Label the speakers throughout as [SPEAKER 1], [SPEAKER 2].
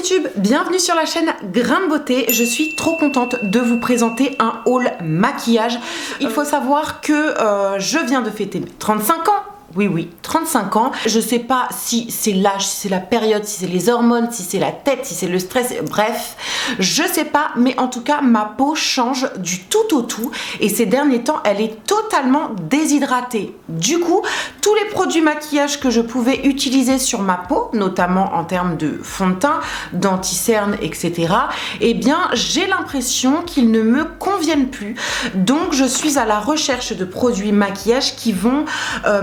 [SPEAKER 1] YouTube, bienvenue sur la chaîne Grain de Beauté. Je suis trop contente de vous présenter un haul maquillage. Il faut savoir que je viens de fêter mes 35 ans. Oui, 35 ans. Je sais pas si c'est l'âge, si c'est la période, si c'est les hormones, si c'est la tête, si c'est le stress, bref, je sais pas, mais en tout cas, ma peau change du tout au tout et ces derniers temps, elle est totalement déshydratée. Du coup, tous les produits maquillage que je pouvais utiliser sur ma peau, notamment en termes de fond de teint, d'anti-cerne, etc., eh bien, j'ai l'impression qu'ils ne me conviennent plus. Donc, je suis à la recherche de produits maquillage qui vont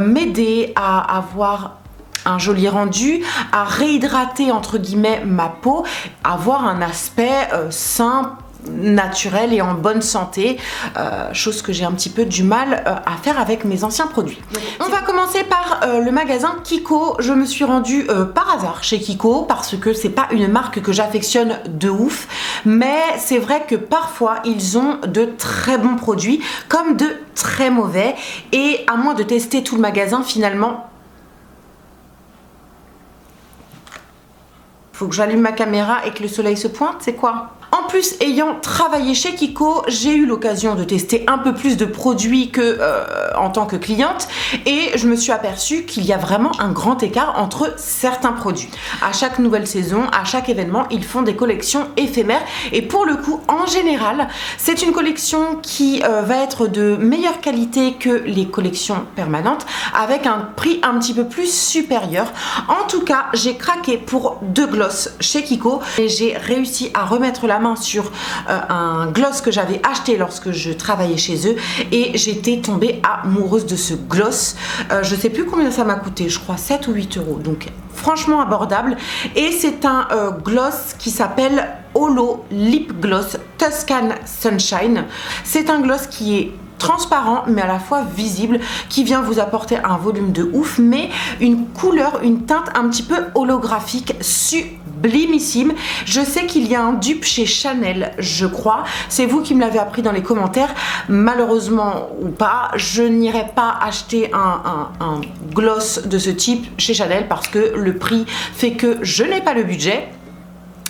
[SPEAKER 1] m'aider à avoir un joli rendu, à réhydrater entre guillemets ma peau, avoir un aspect sain, naturel et en bonne santé, chose que j'ai un petit peu du mal à faire avec mes anciens produits. On va commencer par le magasin Kiko. Je me suis rendue par hasard chez Kiko parce que c'est pas une marque que j'affectionne de ouf, mais c'est vrai que parfois ils ont de très bons produits comme de très mauvais, et à moins de tester tout le magasin, finalement faut que j'allume ma caméra et que le soleil se pointe, c'est quoi? En plus, ayant travaillé chez Kiko, j'ai eu l'occasion de tester un peu plus de produits que en tant que cliente, et je me suis aperçue qu'il y a vraiment un grand écart entre certains produits. À chaque nouvelle saison, à chaque événement, ils font des collections éphémères, et pour le coup, en général, c'est une collection qui va être de meilleure qualité que les collections permanentes, avec un prix un petit peu plus supérieur. En tout cas, j'ai craqué pour deux gloss chez Kiko et j'ai réussi à remettre la main sur un gloss que j'avais acheté lorsque je travaillais chez eux, et j'étais tombée amoureuse de ce gloss. Je sais plus combien ça m'a coûté, je crois 7 ou 8 euros, donc franchement abordable. Et c'est un gloss qui s'appelle Holo Lip Gloss Tuscan Sunshine. C'est un gloss qui est transparent mais à la fois visible, qui vient vous apporter un volume de ouf, mais une couleur, une teinte un petit peu holographique, sublimissime. Je sais qu'il y a un dupe chez Chanel, je crois, c'est vous qui me l'avez appris dans les commentaires. Malheureusement ou pas, je n'irai pas acheter un gloss de ce type chez Chanel parce que le prix fait que je n'ai pas le budget.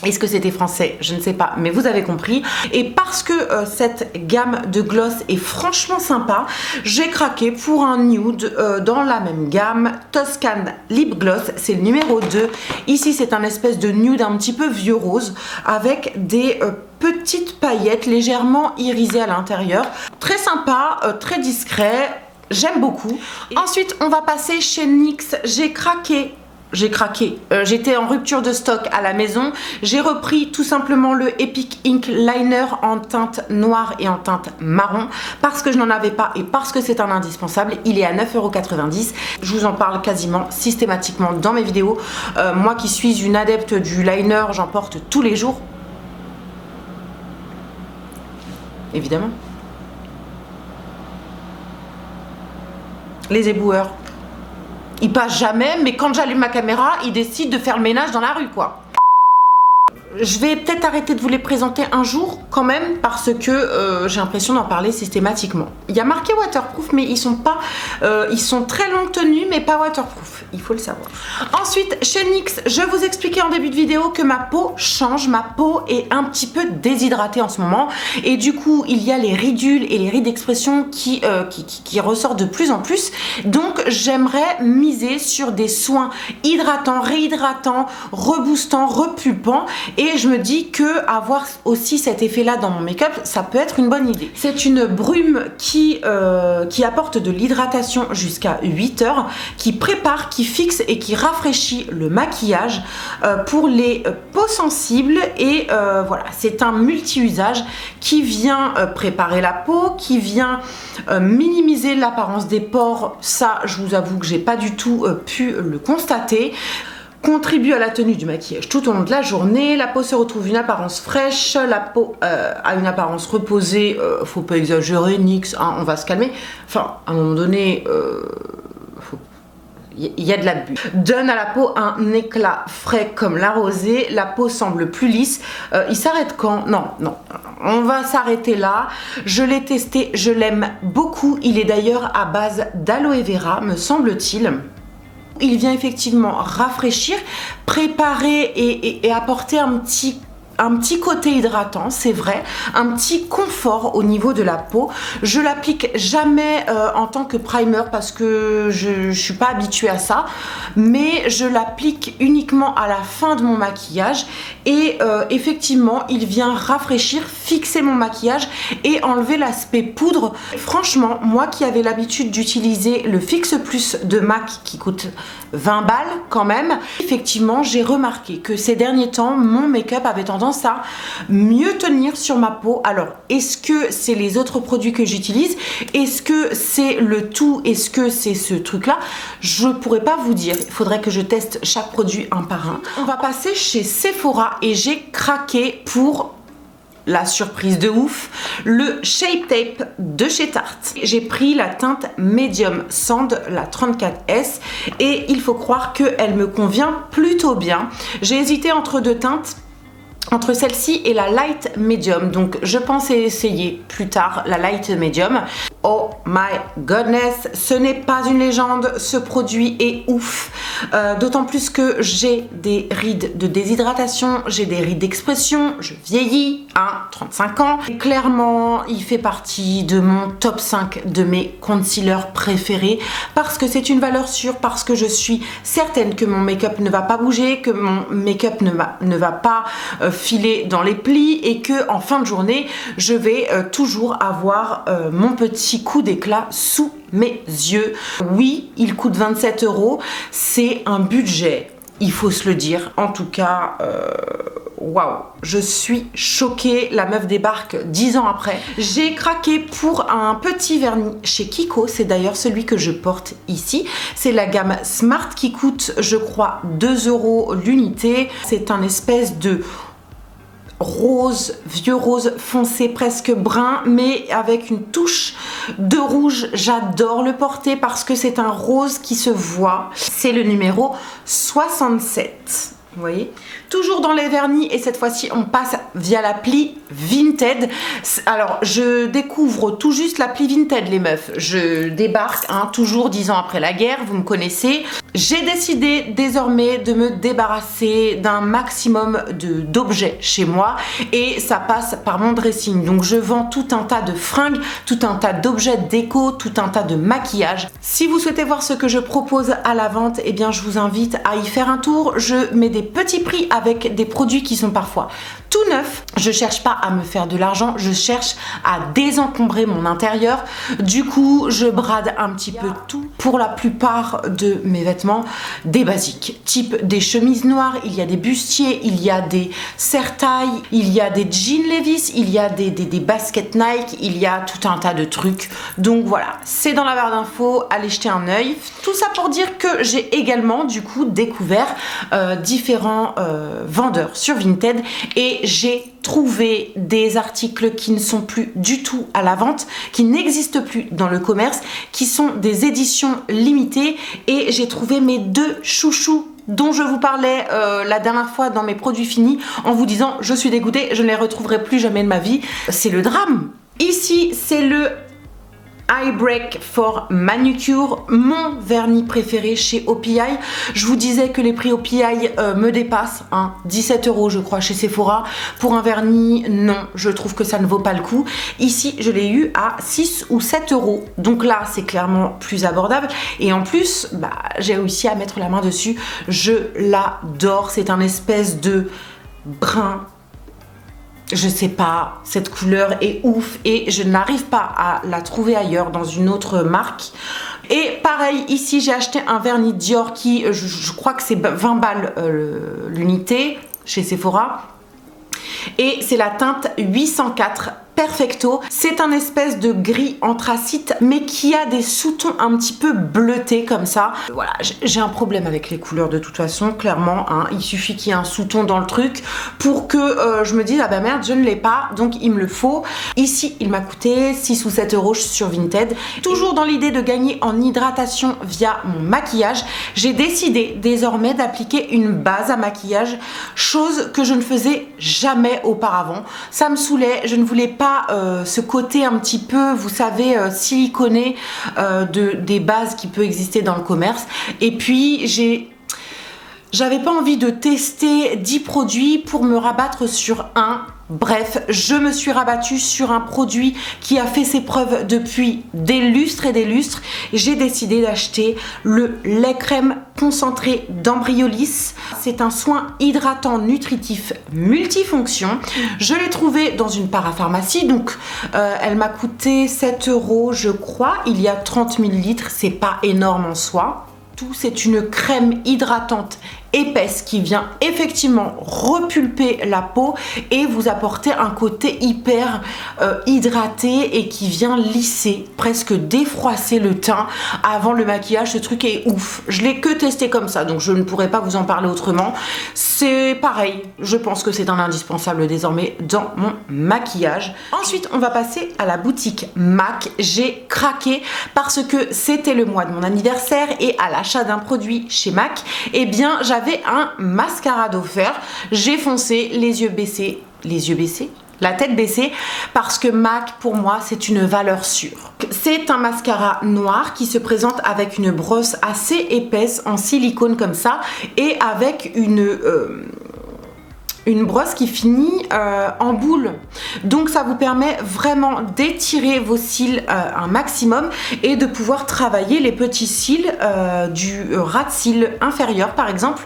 [SPEAKER 1] Est-ce que c'était français? Je ne sais pas, mais vous avez compris. Et parce que cette gamme de gloss est franchement sympa, j'ai craqué pour un nude dans la même gamme, Tuscan Lip Gloss, c'est le numéro 2. Ici, c'est un espèce de nude un petit peu vieux rose avec des petites paillettes légèrement irisées à l'intérieur. Très sympa, très discret, j'aime beaucoup. Ensuite, on va passer chez NYX. J'ai craqué. J'étais en rupture de stock à la maison. J'ai repris tout simplement le Epic Ink Liner en teinte noire et en teinte marron parce que je n'en avais pas et parce que c'est un indispensable. Il est à 9,90 €. Je vous en parle quasiment systématiquement dans mes vidéos. Moi qui suis une adepte du liner, j'en porte tous les jours. Évidemment. Les éboueurs. Il passe jamais, mais quand j'allume ma caméra, il décide de faire le ménage dans la rue, quoi. Je vais peut-être arrêter de vous les présenter un jour quand même parce que j'ai l'impression d'en parler systématiquement. Il y a marqué waterproof, mais ils sont pas, ils sont très longue tenue mais pas waterproof, il faut le savoir. Ensuite, chez NYX, je vous expliquais en début de vidéo que ma peau change, ma peau est un petit peu déshydratée en ce moment, et du coup il y a les ridules et les rides d'expression qui ressortent de plus en plus. Donc j'aimerais miser sur des soins hydratants, réhydratants, reboostants, repulpants. Et je me dis que avoir aussi cet effet là dans mon make-up, ça peut être une bonne idée. C'est une brume qui apporte de l'hydratation jusqu'à 8 heures, qui prépare, qui fixe et qui rafraîchit le maquillage pour les peaux sensibles. Et voilà, c'est un multi-usage qui vient préparer la peau, qui vient minimiser l'apparence des pores. Ça, je vous avoue que j'ai pas du tout pu le constater. Contribue à la tenue du maquillage tout au long de la journée. La peau se retrouve une apparence fraîche, la peau a une apparence reposée. Faut pas exagérer, NYX, hein, on va se calmer. Enfin, à un moment donné, il y a de l'abus. Donne à la peau un éclat frais comme la rosée. La peau semble plus lisse. Il s'arrête quand? Non, on va s'arrêter là. Je l'ai testé, je l'aime beaucoup. Il est d'ailleurs à base d'aloe vera, me semble-t-il. Il vient effectivement rafraîchir, préparer et apporter un petit côté hydratant, c'est vrai, un petit confort au niveau de la peau. Je l'applique jamais en tant que primer parce que je suis pas habituée à ça, mais je l'applique uniquement à la fin de mon maquillage et effectivement il vient rafraîchir, fixer mon maquillage et enlever l'aspect poudre. Franchement, moi qui avais l'habitude d'utiliser le Fix Plus de MAC qui coûte 20 balles quand même, effectivement j'ai remarqué que ces derniers temps mon make-up avait tendance à mieux tenir sur ma peau. Alors est-ce que c'est les autres produits que j'utilise? Est-ce que c'est le tout? Est-ce que c'est ce truc là? Je pourrais pas vous dire, il faudrait que je teste chaque produit un par un. On va passer chez Sephora et j'ai craqué pour la surprise de ouf, le Shape Tape de chez Tarte. J'ai pris la teinte Medium Sand, la 34S, et il faut croire qu'elle me convient plutôt bien. J'ai hésité entre deux teintes, entre celle-ci et la Light Medium, donc je pense essayer plus tard la Light Medium. Oh my goodness, ce n'est pas une légende, ce produit est ouf, d'autant plus que j'ai des rides de déshydratation, j'ai des rides d'expression, je vieillis, 35 ans, et clairement il fait partie de mon top 5 de mes concealers préférés parce que c'est une valeur sûre, parce que je suis certaine que mon make-up ne va pas bouger, que mon make-up ne va pas filer dans les plis et que en fin de journée je vais toujours avoir mon petit coup d'éclat sous mes yeux. Oui, il coûte 27 €, c'est un budget, il faut se le dire. En tout cas, waouh, je suis choquée, la meuf débarque 10 ans après. J'ai craqué pour un petit vernis chez Kiko, c'est d'ailleurs celui que je porte ici. C'est la gamme Smart qui coûte, je crois, 2 € l'unité. C'est un espèce de rose, vieux rose foncé, presque brun, mais avec une touche de rouge. J'adore le porter parce que c'est un rose qui se voit. C'est le numéro 67. Vous voyez, toujours dans les vernis, et cette fois-ci on passe via l'appli Vinted. Alors je découvre tout juste l'appli Vinted, les meufs, je débarque, toujours 10 ans après la guerre, vous me connaissez. J'ai décidé désormais de me débarrasser d'un maximum d'objets chez moi et ça passe par mon dressing. Donc je vends tout un tas de fringues, tout un tas d'objets déco, tout un tas de maquillage. Si vous souhaitez voir ce que je propose à la vente, eh bien je vous invite à y faire un tour. Je mets des petits prix avec des produits qui sont parfois tout neufs. Je cherche pas à me faire de l'argent, je cherche à désencombrer mon intérieur. Du coup, je brade un petit peu tout. Pour la plupart de mes vêtements, des basiques, type des chemises noires, il y a des bustiers, il y a des serre-tailles, il y a des jeans Levi's, il y a des baskets Nike, il y a tout un tas de trucs. Donc voilà, c'est dans la barre d'infos, allez jeter un œil. Tout ça pour dire que j'ai également du coup découvert différents vendeurs sur Vinted et j'ai trouvé des articles qui ne sont plus du tout à la vente, qui n'existent plus dans le commerce, qui sont des éditions limitées, et j'ai trouvé mes deux chouchous dont je vous parlais la dernière fois dans mes produits finis en vous disant je suis dégoûtée, je ne les retrouverai plus jamais de ma vie. C'est le drame. Ici c'est le Eye Break for Manucure, mon vernis préféré chez OPI. Je vous disais que les prix OPI me dépassent, 17 € je crois chez Sephora. Pour un vernis, non, je trouve que ça ne vaut pas le coup. Ici, je l'ai eu à 6 ou 7 €. Donc là, c'est clairement plus abordable. Et en plus, j'ai réussi à mettre la main dessus. Je l'adore. C'est un espèce de brun. Je sais pas, cette couleur est ouf et je n'arrive pas à la trouver ailleurs dans une autre marque. Et pareil, ici j'ai acheté un vernis Dior qui, je crois que c'est 20 balles l'unité chez Sephora. Et c'est la teinte 804 Perfecto. C'est un espèce de gris anthracite mais qui a des sous-tons un petit peu bleutés comme ça. Voilà, j'ai un problème avec les couleurs de toute façon, clairement. Il suffit qu'il y ait un sous-ton dans le truc pour que je me dise ah bah merde, je ne l'ai pas, donc il me le faut. Ici, il m'a coûté 6 ou 7 € sur Vinted. Toujours dans l'idée de gagner en hydratation via mon maquillage, j'ai décidé désormais d'appliquer une base à maquillage, chose que je ne faisais jamais auparavant. Ça me saoulait, je ne voulais pas pas ce côté un petit peu, vous savez, siliconé des bases qui peut exister dans le commerce. Et puis j'avais pas envie de tester 10 produits pour me rabattre sur un. Bref, je me suis rabattue sur un produit qui a fait ses preuves depuis des lustres et des lustres. J'ai décidé d'acheter le lait crème concentré d'Embryolis. C'est un soin hydratant nutritif multifonction. Je l'ai trouvé dans une parapharmacie, donc elle m'a coûté 7 € je crois. Il y a 30 ml, c'est pas énorme en soi. C'est une crème hydratante épaisse qui vient effectivement repulper la peau et vous apporter un côté hyper hydraté et qui vient lisser, presque défroisser le teint avant le maquillage. Ce truc est ouf. Je l'ai que testé comme ça, donc je ne pourrais pas vous en parler autrement. C'est pareil, je pense que c'est un indispensable désormais dans mon maquillage. Ensuite, on va passer à la boutique MAC. J'ai craqué parce que c'était le mois de mon anniversaire et à l'achat d'un produit chez MAC, eh bien j'avais un mascara d'offert. J'ai foncé les yeux baissés, la tête baissée, parce que MAC pour moi c'est une valeur sûre. C'est un mascara noir qui se présente avec une brosse assez épaisse en silicone comme ça et avec une brosse qui finit en boule, donc ça vous permet vraiment d'étirer vos cils un maximum et de pouvoir travailler les petits cils du ras de cils inférieur par exemple.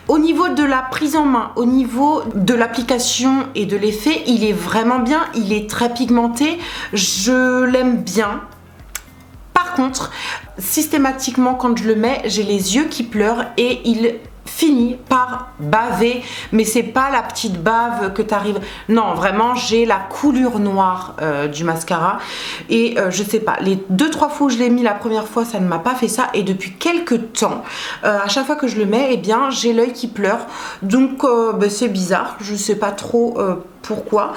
[SPEAKER 1] Au niveau de la prise en main, au niveau de l'application et de l'effet, il est vraiment bien, il est très pigmenté, je l'aime bien. Par contre, systématiquement quand je le mets, j'ai les yeux qui pleurent et il finit par baver, mais c'est pas la petite bave que t'arrives. Non, vraiment, j'ai la coulure noire du mascara et je sais pas, les 2-3 fois où je l'ai mis la première fois, ça ne m'a pas fait ça et depuis quelques temps, à chaque fois que je le mets, eh bien, j'ai l'œil qui pleure. Donc, c'est bizarre, je sais pas trop pourquoi.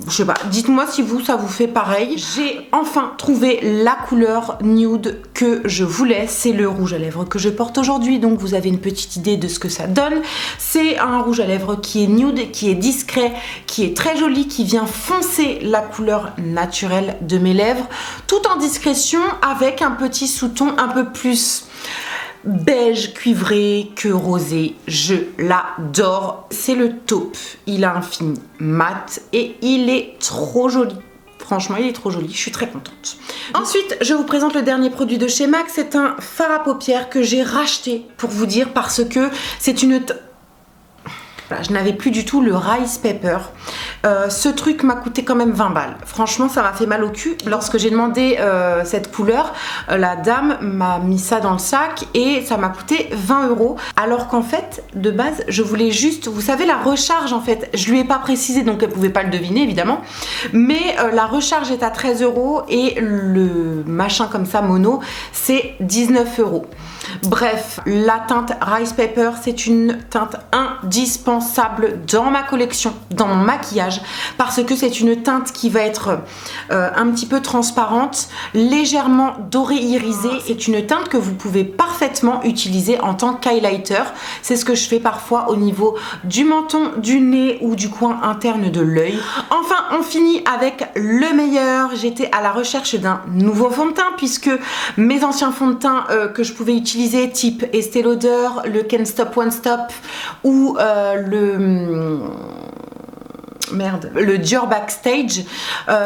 [SPEAKER 1] Je sais pas, dites-moi si ça vous fait pareil. J'ai enfin trouvé la couleur nude que je voulais. C'est le rouge à lèvres que je porte aujourd'hui, donc vous avez une petite idée de ce que ça donne. C'est un rouge à lèvres qui est nude, qui est discret, qui est très joli, qui vient foncer la couleur naturelle de mes lèvres, tout en discrétion avec un petit sous-ton un peu plus beige cuivré que rosé. Je l'adore. C'est le taupe. Il a un fini mat et il est trop joli. Franchement, il est trop joli. Je suis très contente. Ensuite, je vous présente le dernier produit de chez MAC. C'est un fard à paupières que j'ai racheté pour vous dire parce que c'est une... Voilà, je n'avais plus du tout le rice pepper. Ce truc m'a coûté quand même 20 balles. Franchement, ça m'a fait mal au cul. Lorsque j'ai demandé cette couleur, la dame m'a mis ça dans le sac et ça m'a coûté 20 €. Alors qu'en fait, de base, je voulais juste, vous savez, la recharge en fait. Je lui ai pas précisé, donc elle pouvait pas le deviner évidemment. Mais la recharge est à 13 € et le machin comme ça, mono, c'est 19 €. Bref, la teinte Rice Pepper, c'est une teinte indispensable dans ma collection, dans mon maquillage, parce que c'est une teinte qui va être un petit peu transparente, légèrement dorée irisée. C'est une teinte que vous pouvez parfaitement utiliser en tant qu'highlighter. C'est ce que je fais parfois au niveau du menton, du nez ou du coin interne de l'œil. Enfin, on finit avec le meilleur. J'étais à la recherche d'un nouveau fond de teint puisque mes anciens fonds de teint que je pouvais utiliser type Estée Lauder, le Can't Stop One Stop ou le Dior Backstage.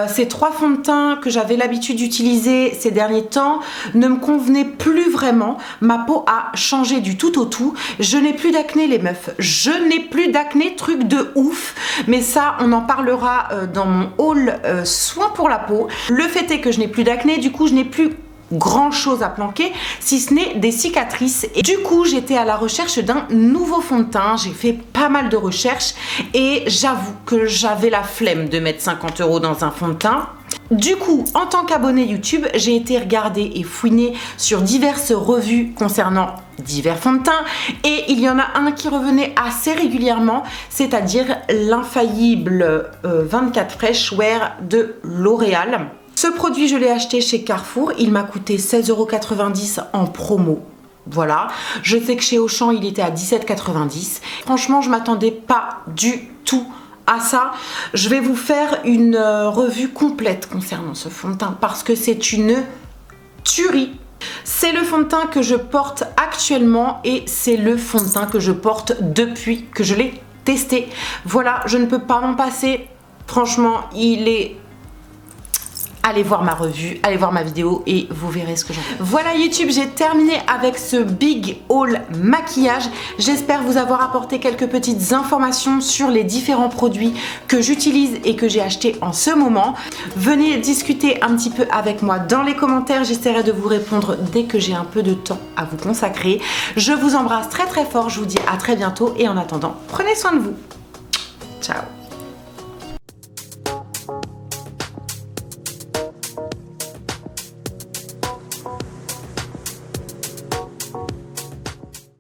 [SPEAKER 1] Ces 3 fonds de teint que j'avais l'habitude d'utiliser ces derniers temps ne me convenaient plus vraiment. Ma peau a changé du tout au tout. Je n'ai plus d'acné les meufs. Je n'ai plus d'acné, truc de ouf. Mais ça, on en parlera dans mon haul soin pour la peau. Le fait est que je n'ai plus d'acné, du coup je n'ai plus grand chose à planquer si ce n'est des cicatrices et du coup j'étais à la recherche d'un nouveau fond de teint. J'ai fait pas mal de recherches et j'avoue que j'avais la flemme de mettre 50 € dans un fond de teint. Du coup, en tant qu'abonné YouTube, j'ai été regarder et fouiner sur diverses revues concernant divers fonds de teint et il y en a un qui revenait assez régulièrement, c'est-à-dire l'infaillible 24 Fresh Wear de L'Oréal. Ce produit, je l'ai acheté chez Carrefour. Il m'a coûté 16,90 € en promo. Voilà. Je sais que chez Auchan, il était à 17,90 €. Franchement, je m'attendais pas du tout à ça, je vais vous faire une revue complète concernant ce fond de teint parce que c'est une tuerie. C'est le fond de teint que je porte actuellement et c'est le fond de teint que je porte depuis que je l'ai testé. Voilà, je ne peux pas m'en passer. Franchement, il est... Allez voir ma revue, allez voir ma vidéo et vous verrez ce que j'en fais. Voilà YouTube, j'ai terminé avec ce big haul maquillage. J'espère vous avoir apporté quelques petites informations sur les différents produits que j'utilise et que j'ai achetés en ce moment. Venez discuter un petit peu avec moi dans les commentaires. J'essaierai de vous répondre dès que j'ai un peu de temps à vous consacrer. Je vous embrasse très très fort, je vous dis à très bientôt et en attendant, prenez soin de vous. Ciao.